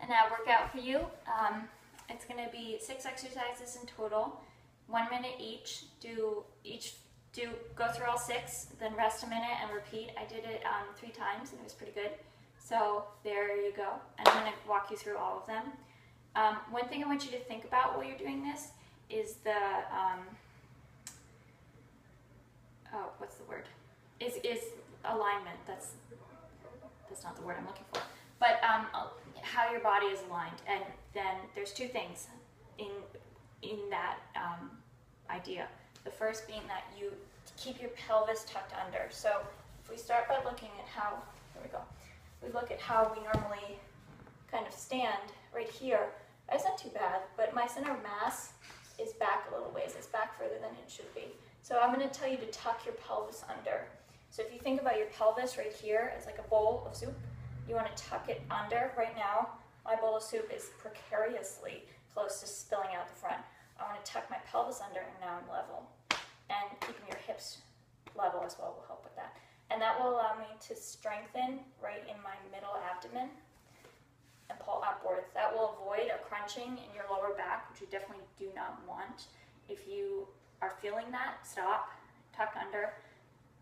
an ab workout for you. It's going to be 6 exercises in total, 1 minute each. Go through all 6, then rest a minute and repeat. I did it 3 times and it was pretty good. So there you go. And I'm going to walk you through all of them. One thing I want you to think about while you're doing this is the what's the word? Is alignment. That's not the word I'm looking for. But how your body is aligned. And then there's 2 things in that idea. The first being that you keep your pelvis tucked under. So if we start by looking at how, here we go. We look at how we normally kind of stand right here. It's not too bad, but my center of mass is back a little ways. It's back further than it should be. So I'm going to tell you to tuck your pelvis under. So if you think about your pelvis right here as like a bowl of soup, you want to tuck it under. Right now, my bowl of soup is precariously close to spilling out the front. I want to tuck my pelvis under, and now I'm level. And keeping your hips level as well will help with that. And that will allow me to strengthen right in my middle abdomen and pull upwards. That will avoid a crunching in your lower back, which you definitely do not want. If you are feeling that, stop, tuck under,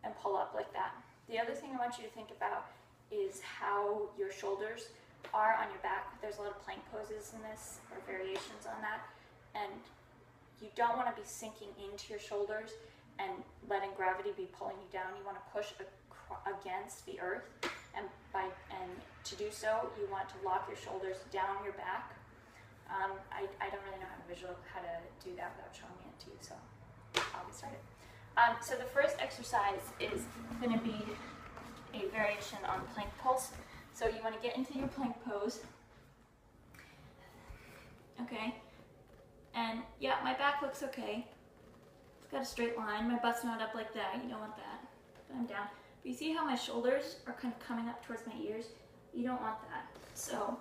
and pull up like that. The other thing I want you to think about is how your shoulders are on your back. There's a lot of plank poses in this, or variations on that, and you don't want to be sinking into your shoulders and letting gravity be pulling you down. You want to push against the earth, and to do so, you want to lock your shoulders down your back. I don't really know how to do that without showing it to you, so I'll get started. So the first exercise is going to be a variation on plank pulse. So you want to get into your plank pose. Okay. And yeah, my back looks okay. It's got a straight line. My butt's not up like that. You don't want that. But I'm down. But you see how my shoulders are kind of coming up towards my ears? You don't want that. So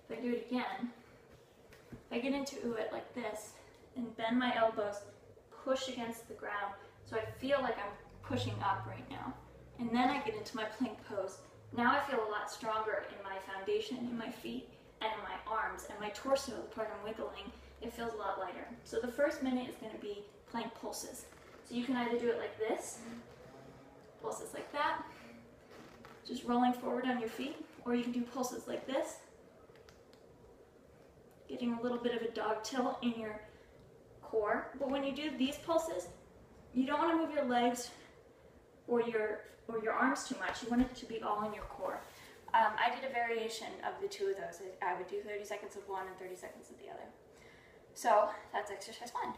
if I do it again, if I get into it like this and bend my elbows, push against the ground, so I feel like I'm pushing up right now. And then I get into my plank pose. Now I feel a lot stronger in my foundation, in my feet, and in my arms, and my torso, the part I'm wiggling, it feels a lot lighter. So the first minute is going to be plank pulses. So you can either do it like this, pulses like that, just rolling forward on your feet, or you can do pulses like this, getting a little bit of a dog tilt in your core. But when you do these pulses, you don't want to move your legs or your arms too much. You want it to be all in your core. I did a variation of the 2 of those. I would do 30 seconds of one and 30 seconds of the other. So that's exercise 1.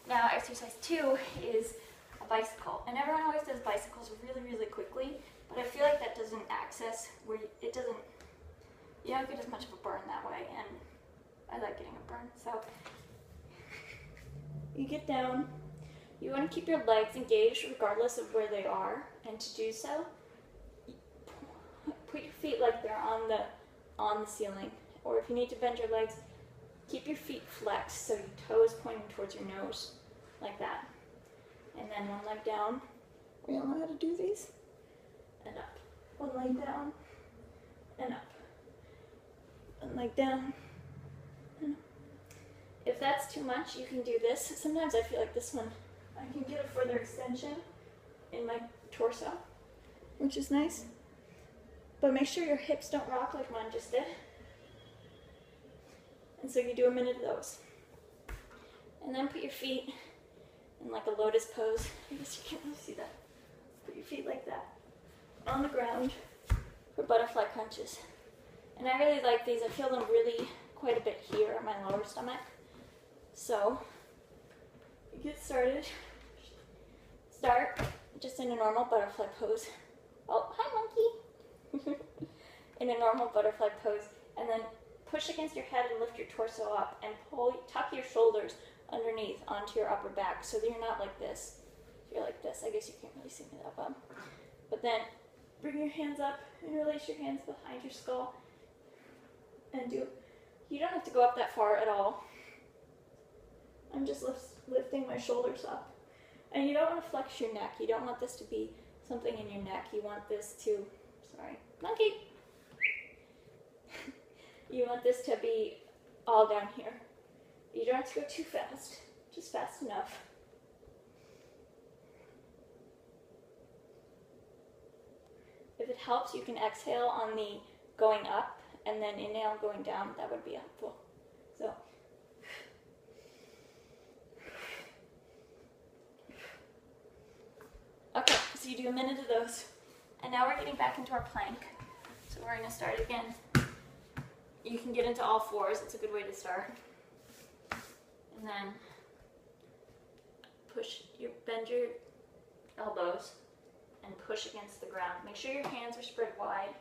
Now exercise 2 is a bicycle. And everyone always does bicycles really, really quickly, but I feel like that doesn't access where you don't get as much of a burn that way, and I like getting a burn. So you get down. You want to keep your legs engaged regardless of where they are, and to do so, put your feet like they're on the ceiling, or if you need to bend your legs, keep your feet flexed so your toes pointing towards your nose, like that. And then one leg down. We all know how to do these. And up. One leg down and up. One leg down and up. If that's too much, you can do this. Sometimes I feel like this one, I can get a further extension in my torso, which is nice. But make sure your hips don't rock like mine just did. And so you do a minute of those. And then put your feet in like a lotus pose. I guess you can't really see that. Put your feet like that on the ground for butterfly crunches. And I really like these. I feel them really quite a bit here on my lower stomach. So you get started. Start just in a normal butterfly pose. Oh, hi monkey. In a normal butterfly pose, and then push against your head and lift your torso up, and tuck your shoulders underneath onto your upper back so that you're not like this. If you're like this, I guess you can't really see me that well. But then bring your hands up and release your hands behind your skull, and you don't have to go up that far at all. I'm just lifting my shoulders up. And you don't want to flex your neck. You don't want this to be something in your neck. You want this to, sorry, monkey. you want this to be all down here. You don't have to go too fast, just fast enough. If it helps, you can exhale on the going up and then inhale going down. That would be helpful. So. Okay, so you do a minute of those. And now we're getting back into our plank. So we're going to start again. You can get into all fours. It's a good way to start. And then bend your elbows and push against the ground. Make sure your hands are spread wide.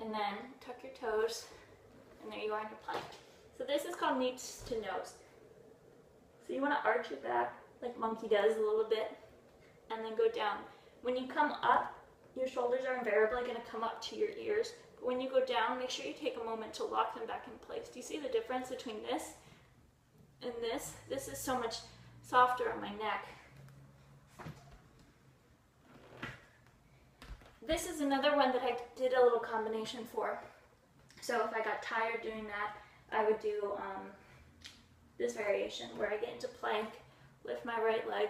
And then tuck your toes. And there you are in your plank. So this is called knees to nose. So you want to arch your back like monkey does a little bit. And then go down. When you come up, your shoulders are invariably going to come up to your ears. But when you go down, make sure you take a moment to lock them back in place. Do you see the difference between this and this? This is so much softer on my neck. This is another one that I did a little combination for. So if I got tired doing that, I would do this variation where I get into plank, lift my right leg,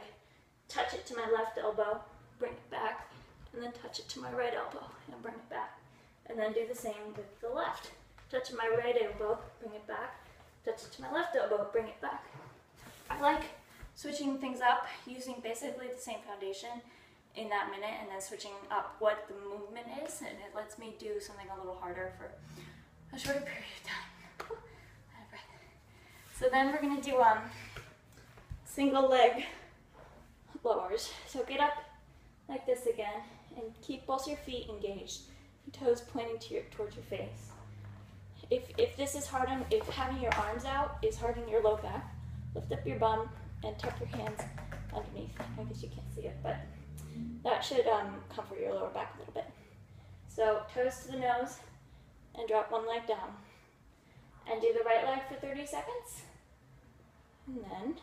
touch it to my left elbow, bring it back, and then touch it to my right elbow and bring it back. And then do the same with the left. Touch my right elbow, bring it back, touch it to my left elbow, bring it back. I like switching things up using basically the same foundation in that minute and then switching up what the movement is, and it lets me do something a little harder for a shorter period of time. Out of breath. So then we're going to do single leg lowers. So get up like this again and keep both your feet engaged, your toes pointing towards your face. If this is hard on, if having your arms out is hard on your low back, lift up your bum and tuck your hands underneath. I guess you can't see it, but that should comfort your lower back a little bit. So toes to the nose and drop one leg down. And do the right leg for 30 seconds. And then,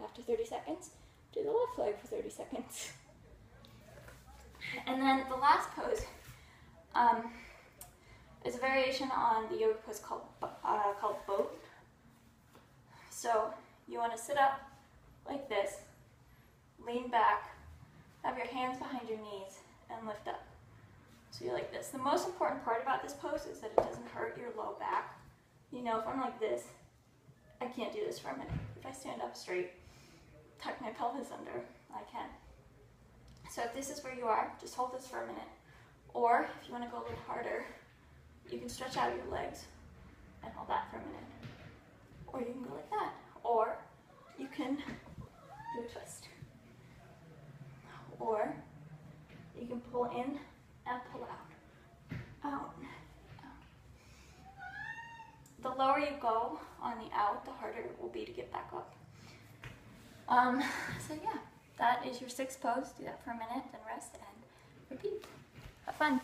after 30 seconds, do the left leg for 30 seconds. And then the last pose is a variation on the yoga pose called boat. So you want to sit up like this, lean back, have your hands behind your knees, and lift up. So you're like this. The most important part about this pose is that it doesn't hurt your low back. You know, if I'm like this, I can't do this for a minute. If I stand up straight, tuck my pelvis under, I can. So if this is where you are, just hold this for a minute. Or if you want to go a little harder, you can stretch out your legs and hold that for a minute. Or you can go like that. Or you can do a twist. Or you can pull in and pull out. Out, out. The lower you go on the out, the harder it will be to get back up. So yeah, that is your 6th pose. Do that for a minute, then rest and repeat. Have fun.